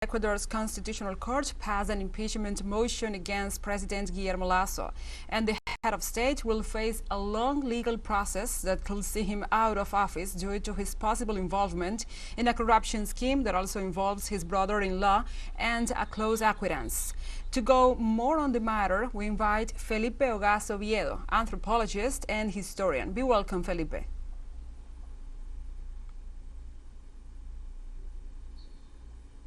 Ecuador's Constitutional Court passed an impeachment motion against President Guillermo Lasso, and the head of state will face a long legal process that could see him out of office due to his possible involvement in a corruption scheme that also involves his brother-in-law and a close acquaintance. To go more on the matter, we invite Felipe Ogaz Oviedo, anthropologist and historian. Be welcome, Felipe.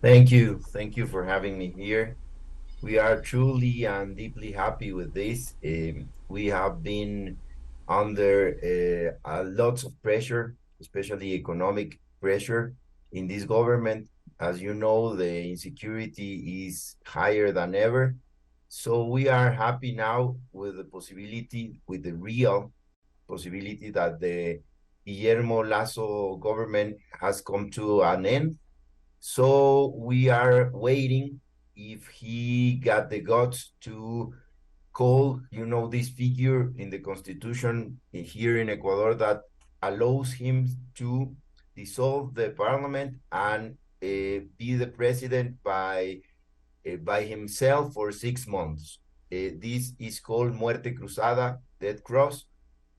Thank you. Thank you for having me here. We are truly and deeply happy with this. We have been under lots of pressure, especially economic pressure in this government. As you know, the insecurity is higher than ever. So we are happy now with the possibility, with the real possibility that the Guillermo Lasso government has come to an end. So we are waiting if he got the guts to call, this figure in the constitution here in Ecuador that allows him to dissolve the parliament and be the president by himself for 6 months. This is called Muerte Cruzada, Death Cross.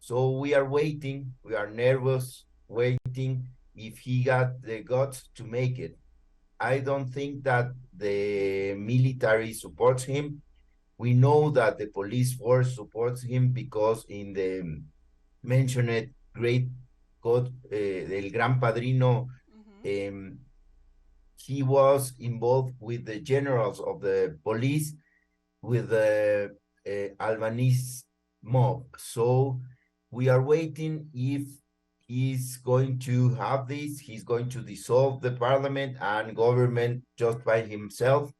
So we are waiting, we are nervous, waiting if he got the guts to make it. I don't think that the military supports him. We know that the police force supports him because in the mentioned great code, El Gran Padrino, he was involved with the generals of the police, with the Albanese mob. So we are waiting if he's going to have this, he's going to dissolve the parliament and government just by himself.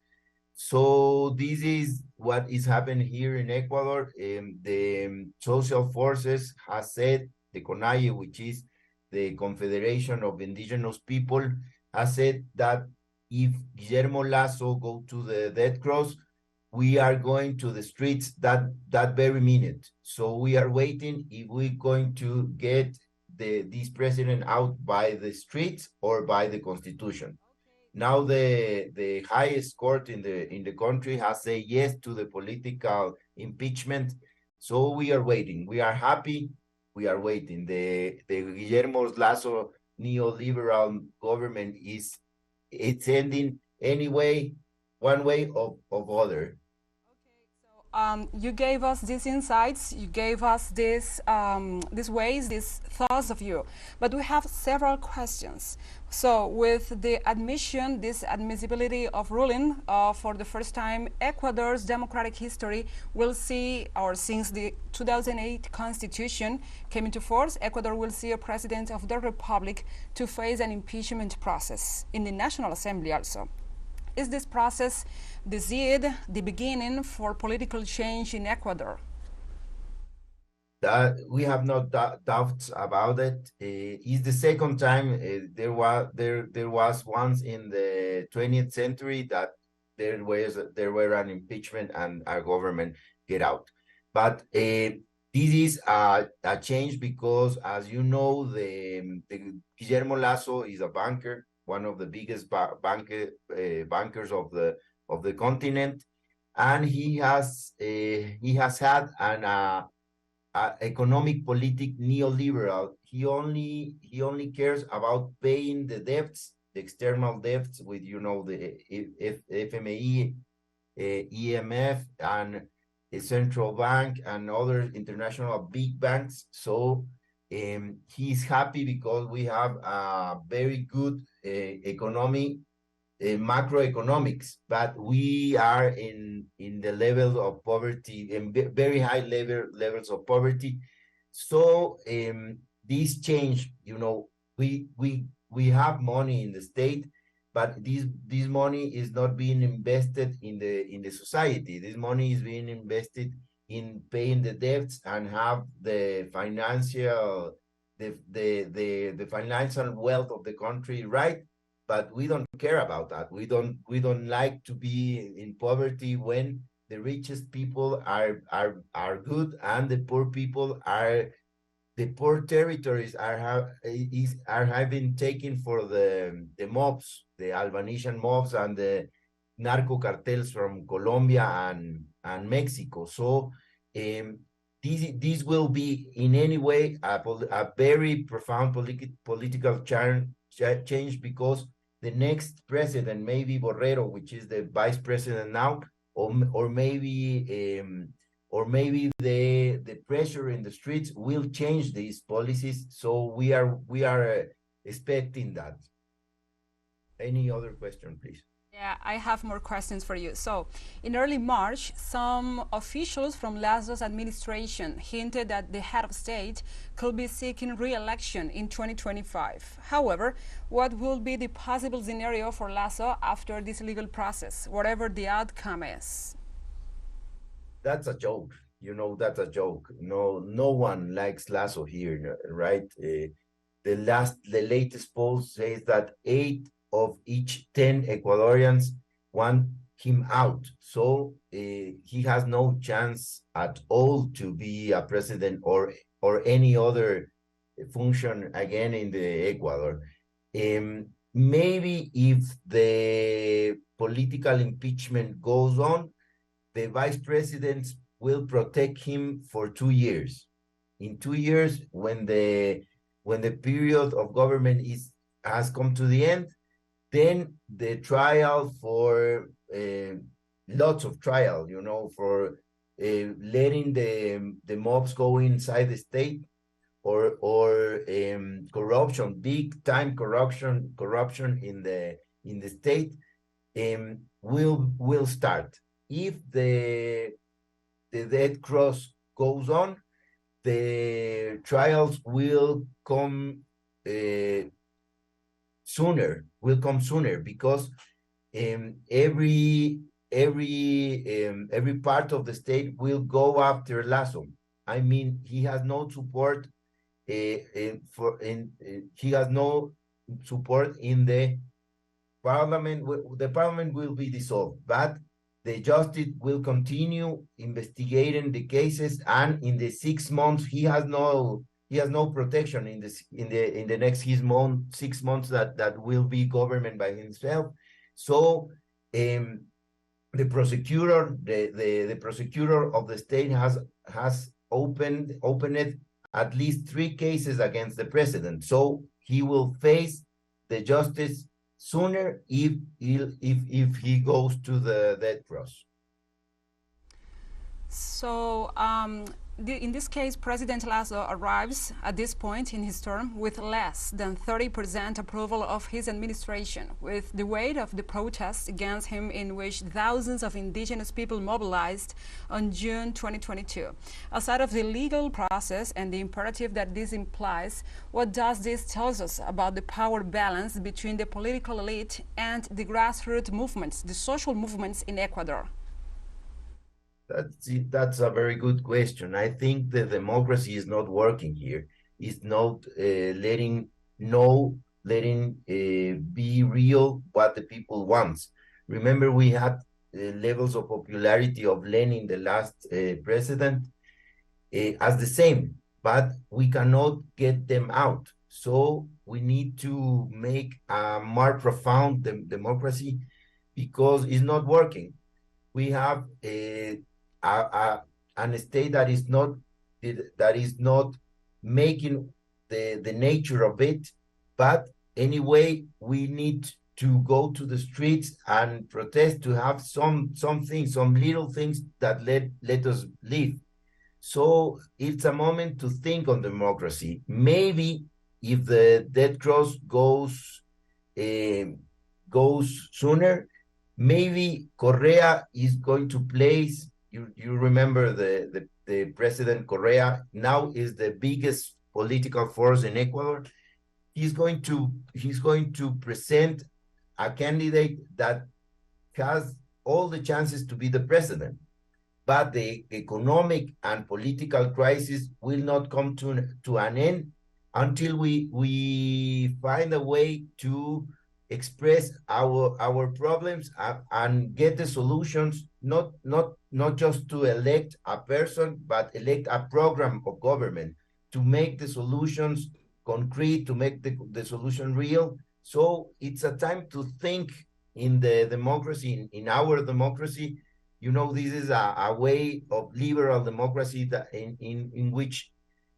So this is what is happening here in Ecuador. The social forces has said, the CONAIE, which is the Confederation of Indigenous People, has said that if Guillermo Lasso go to the death cross, we are going to the streets that very minute. So we are waiting if we're going to get this president out by the streets or by the constitution. Now the highest court in the country has said yes to the political impeachment. So we are waiting. We are happy. We are waiting. The Guillermo Lasso neoliberal government it's ending anyway, one way of other. You gave us these insights, you gave us these ways, these thoughts of you, but we have several questions. So with the admission, this admissibility of ruling for the first time, Ecuador's democratic history will see, or since the 2008 constitution came into force, Ecuador will see a president of the republic to face an impeachment process in the National Assembly also. Is this process the seed, the beginning for political change in Ecuador? That we have no doubts about it. It's the second time there was once in the 20th century that there were an impeachment and our government get out. But this is a change because, as you know, the Guillermo Lasso is a banker, one of the biggest bankers of the continent, and he has had an economic politic neoliberal. He only cares about paying the debts, the external debts with the FMI, EMF, and the central bank and other international big banks. So he's happy because we have a very good economy, macroeconomics, but we are in the level of poverty, in very high levels of poverty. So this change, we have money in the state, but this money is not being invested in the society. This money is being invested in paying the debts and have the financial wealth of the country, right? But we don't care about that. We don't like to be in poverty when the richest people are good and the poor people are the poor territories are having taken for the mobs, the Albanesian mobs and the narco cartels from Colombia and Mexico. So this will be in any way a very profound political change, because the next president, maybe Borrero, which is the vice president now, or maybe the pressure in the streets will change these policies. So we are expecting that. Any other question, please? Yeah, I have more questions for you. So, in early March, some officials from Lasso's administration hinted that the head of state could be seeking re-election in 2025. However, what will be the possible scenario for Lasso after this legal process, whatever the outcome is? That's a joke. That's a joke. No one likes Lasso here, right? The latest poll says that 8 of each 10 Ecuadorians want him out. So he has no chance at all to be a president or any other function again in the Ecuador. Maybe if the political impeachment goes on, the vice presidents will protect him for 2 years. In 2 years, when the period of government has come to the end, then the trial for lots of trial, for letting the mobs go inside the state, or corruption, big time corruption in the state, will start. If the death cross goes on, the trials will come sooner, because every part of the state will go after Lasso. I mean, he has no support he has no support in the parliament. The parliament will be dissolved, but the justice will continue investigating the cases, and in the 6 months he has no protection in the next 6 months that will be government by himself. So the prosecutor of the state has opened at least 3 cases against the president. So he will face the justice sooner if he goes to the death cross. So in this case, President Lasso arrives at this point in his term with less than 30% approval of his administration, with the weight of the protests against him, in which thousands of indigenous people mobilized on June 2022. Aside of the legal process and the imperative that this implies, what does this tell us about the power balance between the political elite and the grassroots movements, the social movements in Ecuador? That's a very good question. I think the democracy is not working here. It's not letting be real what the people want. Remember, we had levels of popularity of Lenin, the last president, as the same, but we cannot get them out. So we need to make a more profound democracy, because it's not working. We have a state that is not making the nature of it. But anyway, we need to go to the streets and protest, to have some little things that let us live. So it's a moment to think on democracy. Maybe if the death cross goes sooner, maybe Correa is going to place. You remember the President Correa now is the biggest political force in Ecuador. He's going to present a candidate that has all the chances to be the president. But the economic and political crisis will not come to an end until we find a way to express our problems and get the solutions, not just to elect a person, but elect a program of government. to make the solutions concrete, to make the solution real. So it's a time to think in the democracy, in our democracy. You know, this is a way of liberal democracy that in which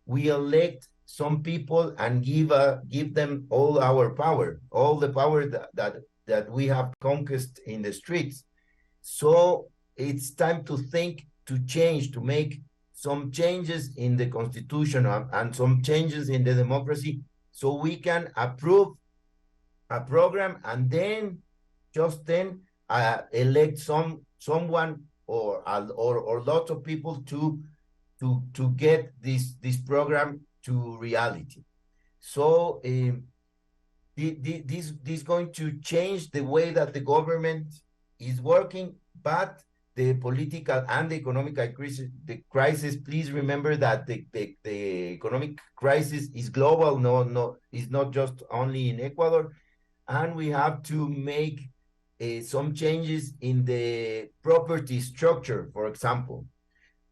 we elect some people and give them all our power, all the power that we have conquered in the streets. So it's time to think, to change, to make some changes in the constitution and some changes in the democracy, so we can approve a program and then just then elect someone or lots of people to get this program to reality. So this is going to change the way that the government is working, but the political and the economic crisis, please remember that the economic crisis is global, it's not just only in Ecuador, and we have to make some changes in the property structure. For example,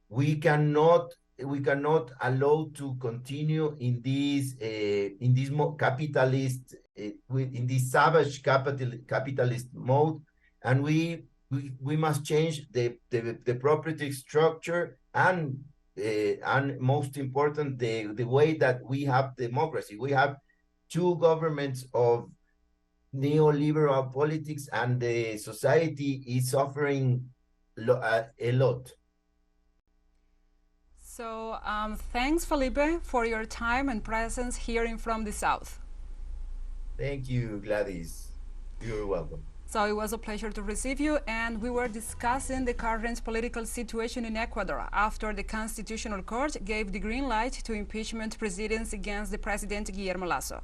we cannot allow to continue in this capitalist in this savage capitalist mode, and we must change the property structure and most important the way that we have democracy. We have two governments of neoliberal politics, and the society is suffering a lot. So thanks, Felipe, for your time and presence hearing from the South. Thank you, Gladys. You're welcome. So it was a pleasure to receive you, and we were discussing the current political situation in Ecuador after the Constitutional Court gave the green light to impeachment proceedings against the President Guillermo Lasso.